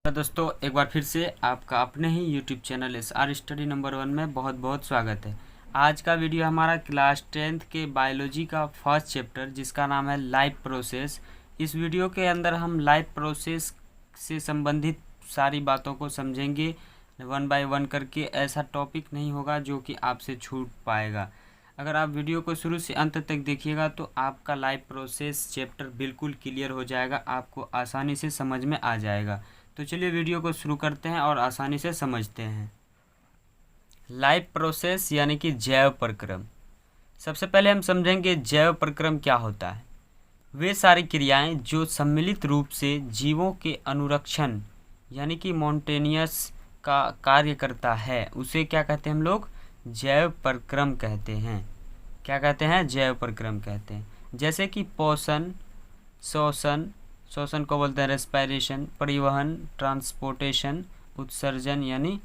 Hello दोस्तों, एक बार फिर से आपका अपने ही YouTube channel SR study number 1 में बहुत बहुत स्वागत है। आज का वीडियो हमारा क्लास 10th के बायोलॉजी का फर्स्ट चैप्टर जिसका नाम है लाइफ प्रोसेस। इस वीडियो के अंदर हम लाइफ प्रोसेस से संबंधित सारी बातों को समझेंगे वन बाय वन करके। ऐसा टॉपिक नहीं होगा जो कि आपसे छूट पाएगा। अगर आप वीडियो को शुरू से अंत तक देखिएगा तो आपका लाइफ प्रोसेस चैप्टर बिल्कुल क्लियर हो जाएगा, आपको आसानी से समझ में आ जाएगा। तो चलिए वीडियो को शुरू करते हैं और आसानी से समझते हैं। लाइफ प्रोसेस यानी कि जैव प्रक्रम। सबसे पहले हम समझेंगे जैव प्रक्रम क्या होता है। वे सारी क्रियाएं जो सम्मिलित रूप से जीवों के अनुरक्षण यानी कि मॉन्टेनियस का कार्य करता है उसे क्या कहते हैं हम लोग? जैव प्रक्रम कहते हैं। क्या कहते हैं? जैव प्रक्रम कहते हैं। जैसे कि पोषण, श्वसन, श्वसन को बोलते हैं रेस्पिरेशन, परिवहन ट्रांसपोर्टेशन, उत्सर्जन यानी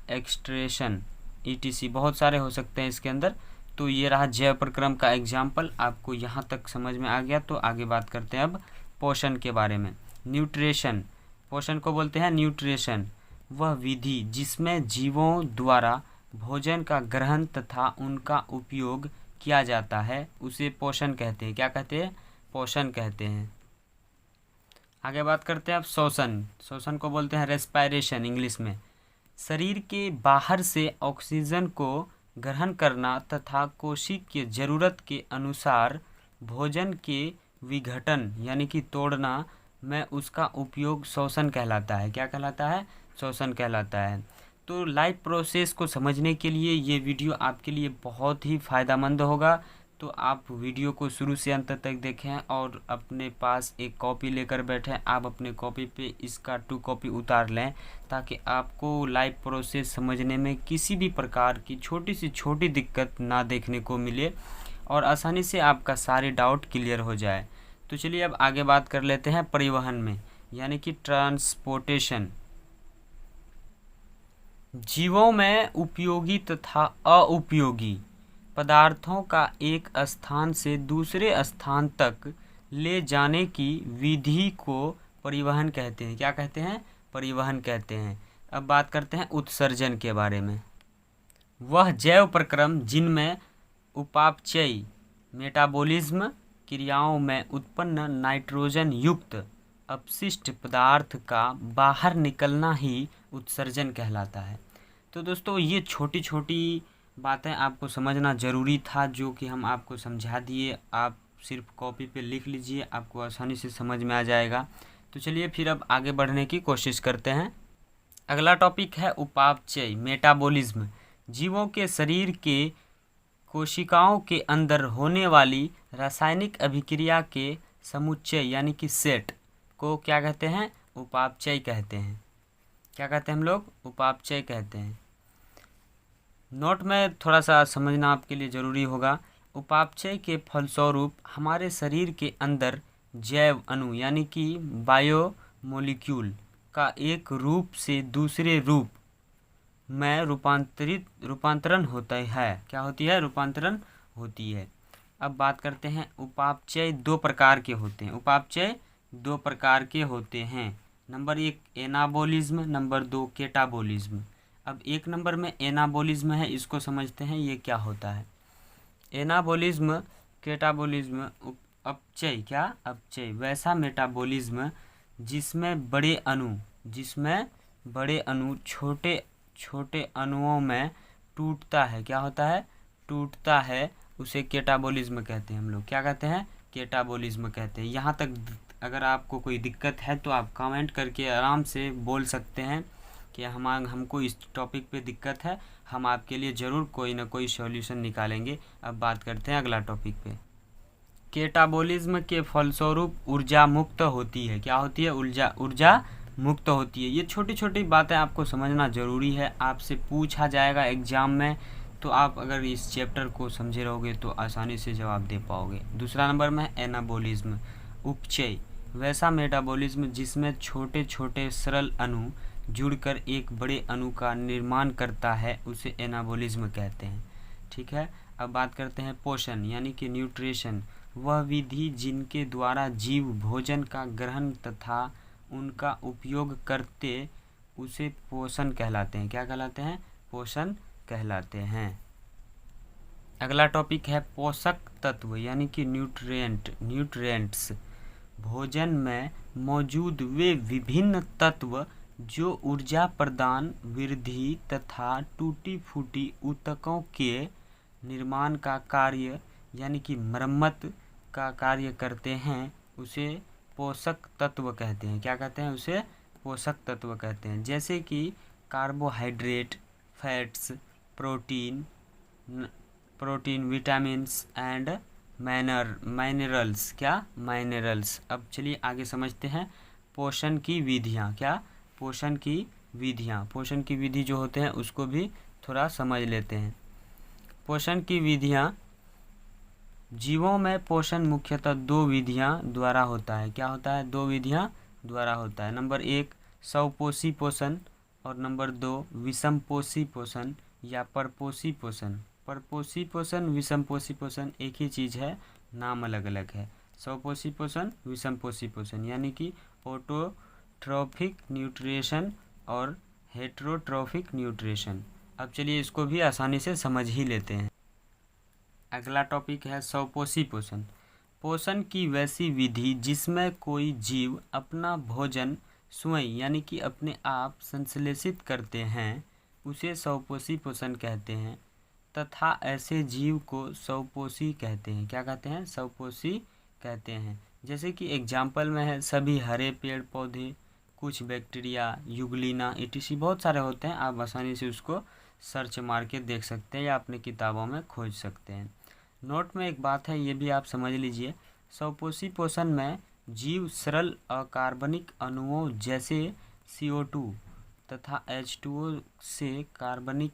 एक्सट्रेशन, ETC बहुत सारे हो सकते हैं इसके अंदर। तो ये रहा जैव प्रक्रम का एग्जाम्पल। आपको यहाँ तक समझ में आ गया तो आगे बात करते हैं अब पोषण के बारे में। न्यूट्रिशन, पोषण को बोलते हैं न्यूट्रिशन, वह विधि जिसमें जीवों द्वारा भोजन का ग्रहण तथा उनका उपयोग किया जाता है उसे पोषण कहते हैं। क्या कहते हैं? पोषण कहते हैं। आगे बात करते हैं अब श्वसन। श्वसन को बोलते हैं रेस्पिरेशन इंग्लिश में। शरीर के बाहर से ऑक्सीजन को ग्रहण करना तथा कोशिकीय जरूरत के अनुसार भोजन के विघटन यानी कि तोड़ना में उसका उपयोग श्वसन कहलाता है। क्या कहलाता है? श्वसन कहलाता है। तो लाइफ प्रोसेस को समझने के लिए ये वीडियो आपके लिए बहुत ही फ़ायदेमंद होगा। तो आप वीडियो को शुरू से अंत तक देखें और अपने पास एक कॉपी लेकर बैठें। आप अपने कॉपी पे इसका 2 कॉपी उतार लें ताकि आपको लाइफ प्रोसेस समझने में किसी भी प्रकार की छोटी से छोटी दिक्कत ना देखने को मिले और आसानी से आपका सारे डाउट क्लियर हो जाए। तो चलिए अब आगे बात कर लेते हैं परिवहन में यानी कि ट्रांसपोर्टेशन। जीवों में उपयोगी तथा अउपयोगी पदार्थों का एक स्थान से दूसरे स्थान तक ले जाने की विधि को परिवहन कहते हैं। क्या कहते हैं? परिवहन कहते हैं। अब बात करते हैं उत्सर्जन के बारे में। वह जैव प्रक्रम जिनमें उपापचय मेटाबॉलिज्म क्रियाओं में उत्पन्न नाइट्रोजन युक्त अपशिष्ट पदार्थ का बाहर निकलना ही उत्सर्जन कहलाता है। तो दोस्तों ये छोटी छोटी बातें आपको समझना ज़रूरी था जो कि हम आपको समझा दिए। आप सिर्फ कॉपी पे लिख लीजिए, आपको आसानी से समझ में आ जाएगा। तो चलिए फिर अब आगे बढ़ने की कोशिश करते हैं। अगला टॉपिक है उपापचय मेटाबॉलिज्म। जीवों के शरीर के कोशिकाओं के अंदर होने वाली रासायनिक अभिक्रिया के समुच्चय यानी कि सेट को क्या कहते हैं? उपापचय कहते हैं। क्या कहते हैं हम लोग? उपापचय कहते हैं। नोट में थोड़ा सा समझना आपके लिए ज़रूरी होगा। उपापचय के फलस्वरूप हमारे शरीर के अंदर जैव अणु यानी कि बायोमोलिक्यूल का एक रूप से दूसरे रूप में रूपांतरण होता है। क्या होती है? रूपांतरण होती है। अब बात करते हैं उपापचय 2 प्रकार के होते हैं। उपापचय 2 प्रकार के होते हैं। Number 1 anabolism, number 2 catabolism. अब 1 नंबर में एनाबोलिज्म है, इसको समझते हैं ये क्या होता है। एनाबोलिज्म, केटाबोलिज्म, अपचय क्या? अपचय वैसा मेटाबॉलिज्म जिसमें बड़े अणु छोटे छोटे अणुओं में टूटता है। क्या होता है? टूटता है, उसे केटाबोलिज्म कहते हैं हम लोग। क्या कहते हैं? केटाबोलिज्म कहते हैं। यहाँ तक अगर आपको कोई दिक्कत है तो आप कमेंट करके आराम से बोल सकते हैं कि हमको इस टॉपिक पे दिक्कत है, हम आपके लिए ज़रूर कोई ना कोई सॉल्यूशन निकालेंगे। अब बात करते हैं अगला टॉपिक पे। केटाबोलिज्म के फलस्वरूप ऊर्जा मुक्त होती है। क्या होती है? ऊर्जा मुक्त होती है। ये छोटी छोटी बातें आपको समझना ज़रूरी है, आपसे पूछा जाएगा एग्ज़ाम में। तो आप अगर इस चैप्टर को समझे रहोगे तो आसानी से जवाब दे पाओगे। दूसरा नंबर में एनाबोलिज्म, उपचय वैसा मेटाबॉलिज्म जिसमें छोटे छोटे सरल अणु जुड़कर एक बड़े अणु का निर्माण करता है उसे एनाबोलिज्म कहते हैं। ठीक है। अब बात करते हैं पोषण यानी कि न्यूट्रिशन, वह विधि जिनके द्वारा जीव भोजन का ग्रहण तथा उनका उपयोग करते उसे पोषण कहलाते हैं। क्या कहलाते हैं? पोषण कहलाते हैं। अगला टॉपिक है पोषक तत्व यानी कि न्यूट्रिएंट्स। भोजन में मौजूद वे विभिन्न तत्व जो ऊर्जा प्रदान, वृद्धि तथा टूटी फूटी ऊतकों के निर्माण का कार्य यानी कि मरम्मत का कार्य करते हैं, उसे पोषक तत्व कहते हैं। क्या कहते हैं? उसे पोषक तत्व कहते हैं। जैसे कि carbohydrate, fats, protein, vitamins and minerals. क्या? माइनरल्स। अब चलिए आगे समझते हैं पोषण की विधियाँ। क्या? पोषण की विधियाँ। पोषण की विधि जो होते हैं उसको भी थोड़ा समझ लेते हैं। पोषण की विधियाँ। जीवों में पोषण मुख्यतः 2 विधियाँ द्वारा होता है। क्या होता है? 2 विधियाँ द्वारा होता है। नंबर 1 स्वपोषी पोषण और नंबर 2 विषमपोषी पोषण या परपोषी पोषण। परपोषी पोषण, विषमपोषी पोषण एक ही चीज़ है, नाम अलग अलग है। स्वपोषी पोषण, विषमपोषी पोषण यानी कि ऑटोट्रॉफिक न्यूट्रिशन और हेटेरोट्रॉफिक न्यूट्रिशन। अब चलिए इसको भी आसानी से समझ ही लेते हैं। अगला टॉपिक है स्वपोषी पोषण। पोषण की वैसी विधि जिसमें कोई जीव अपना भोजन स्वयं यानी कि अपने आप संश्लेषित करते हैं, उसे स्वपोषी पोषण कहते हैं तथा ऐसे जीव को स्वपोषी कहते हैं। क्या कहते हैं? स्वपोषी कहते हैं। जैसे कि एग्जाम्पल में है सभी हरे पेड़ पौधे, कुछ बैक्टीरिया, यूग्लिना etc बहुत सारे होते हैं। आप आसानी से उसको सर्च मार के देख सकते हैं या अपनी किताबों में खोज सकते हैं। नोट में एक बात है, ये भी आप समझ लीजिए। स्वपोषी पोषण में जीव सरल अकार्बनिक अणुओं जैसे CO2 तथा H2O से कार्बनिक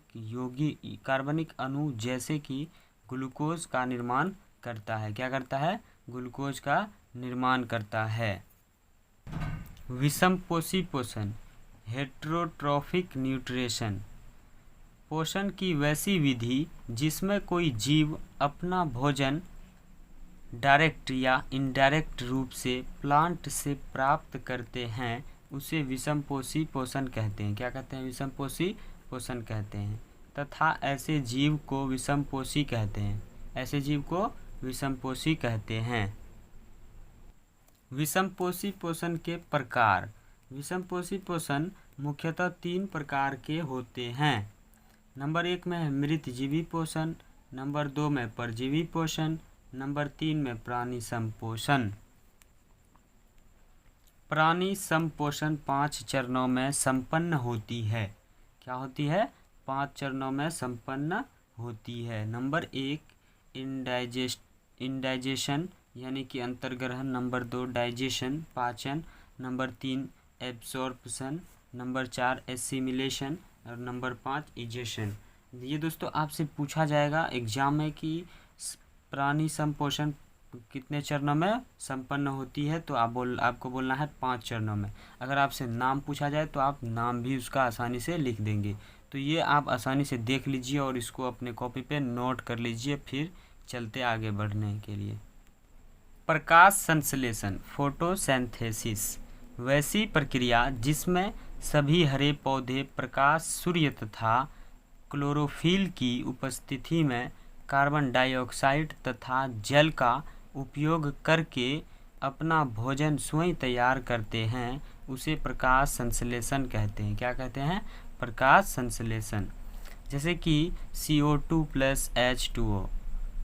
अणु जैसे कि ग्लूकोज का निर्माण करता है। क्या करता है? ग्लूकोज का निर्माण करता है। विषमपोषी पोषण, हेटेरोट्रॉफिक न्यूट्रिशन। पोषण की वैसी विधि जिसमें कोई जीव अपना भोजन डायरेक्ट या इनडायरेक्ट रूप से प्लांट से प्राप्त करते हैं, उसे विषमपोषी पोषण कहते हैं। क्या कहते हैं? विषमपोषी पोषण कहते हैं तथा ऐसे जीव को विषमपोषी कहते हैं। ऐसे जीव को विषमपोषी कहते हैं। विषमपोषी पोषण के प्रकार। विषमपोषी पोषण मुख्यतः 3 प्रकार के होते हैं। नंबर 1 में है मृतजीवी पोषण, नंबर 2 में परजीवी पोषण, नंबर 3 में प्राणी संपोषण। प्राणी संपोषण 5 चरणों में संपन्न होती है। क्या होती है? 5 चरणों में संपन्न होती है। नंबर 1 इंडाइजेशन यानी कि अंतर्ग्रहण, नंबर 2 डाइजेशन पाचन, नंबर 3 एब्सॉर्प्शन, नंबर 4 एसिमिलेशन और नंबर 5 इजेशन। ये दोस्तों आपसे पूछा जाएगा एग्जाम में कि प्राणी संपोषण कितने चरणों में संपन्न होती है, तो आपको बोलना है 5 चरणों में। अगर आपसे नाम पूछा जाए तो आप नाम भी उसका आसानी से लिख देंगे। तो ये आप आसानी से देख लीजिए और इसको अपने कॉपी पे नोट कर लीजिए, फिर चलते आगे बढ़ने के लिए। प्रकाश संश्लेषण, फोटोसिंथेसिस, वैसी प्रक्रिया जिसमें सभी हरे पौधे प्रकाश, सूर्य तथा क्लोरोफिल की उपस्थिति में कार्बन डाइऑक्साइड तथा जल का उपयोग करके अपना भोजन स्वयं तैयार करते हैं, उसे प्रकाश संश्लेषण कहते हैं। क्या कहते हैं? प्रकाश संश्लेषण। जैसे कि CO2 + H2O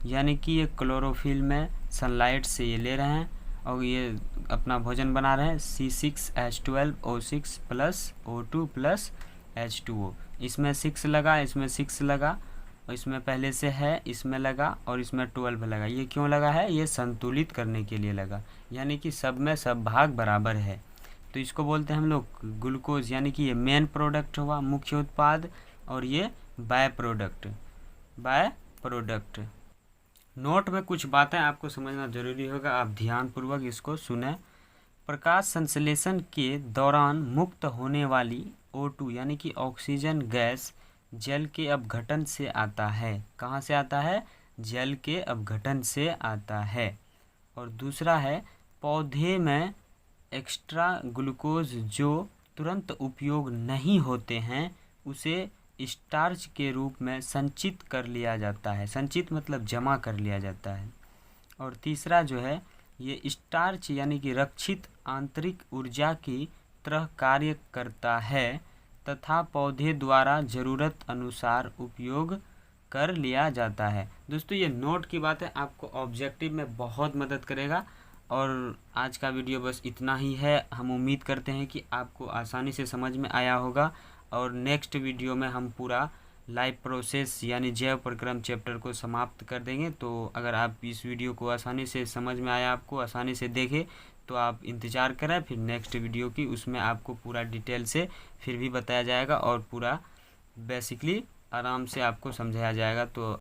यानी कि ये क्लोरोफिल में सनलाइट से ये ले रहे हैं और ये अपना भोजन बना रहे हैं। C6H12O6 + O2 + H2O। इसमें 6 लगा, इसमें 6 लगा और इसमें पहले से है, इसमें लगा और इसमें 12 लगा। ये क्यों लगा है? ये संतुलित करने के लिए लगा, यानी कि सब में सब भाग बराबर है। तो इसको बोलते हैं हम लोग ग्लूकोज, यानी कि ये मेन प्रोडक्ट हुआ, मुख्य उत्पाद, और ये बाय प्रोडक्ट। नोट में कुछ बातें आपको समझना जरूरी होगा, आप ध्यानपूर्वक इसको सुने। प्रकाश संश्लेषण के दौरान मुक्त होने वाली O2 यानी कि ऑक्सीजन गैस जल के अपघटन से आता है। कहाँ से आता है? जल के अपघटन से आता है। और दूसरा है पौधे में एक्स्ट्रा ग्लूकोज जो तुरंत उपयोग नहीं होते हैं उसे स्टार्च के रूप में संचित कर लिया जाता है। संचित मतलब जमा कर लिया जाता है। और तीसरा जो है ये स्टार्च यानी कि रक्षित आंतरिक ऊर्जा की तरह कार्य करता है तथा पौधे द्वारा ज़रूरत अनुसार उपयोग कर लिया जाता है। दोस्तों ये नोट की बात है, आपको ऑब्जेक्टिव में बहुत मदद करेगा। और आज का वीडियो बस इतना ही है। हम उम्मीद करते हैं कि आपको आसानी से समझ में आया होगा और नेक्स्ट वीडियो में हम पूरा लाइफ प्रोसेस यानी जैव प्रक्रम चैप्टर को समाप्त कर देंगे। तो अगर आप इस वीडियो को आसानी से समझ में आया, आपको आसानी से देखें, तो आप इंतज़ार करें फिर नेक्स्ट वीडियो की। उसमें आपको पूरा डिटेल से फिर भी बताया जाएगा और पूरा बेसिकली आराम से आपको समझाया जाएगा। तो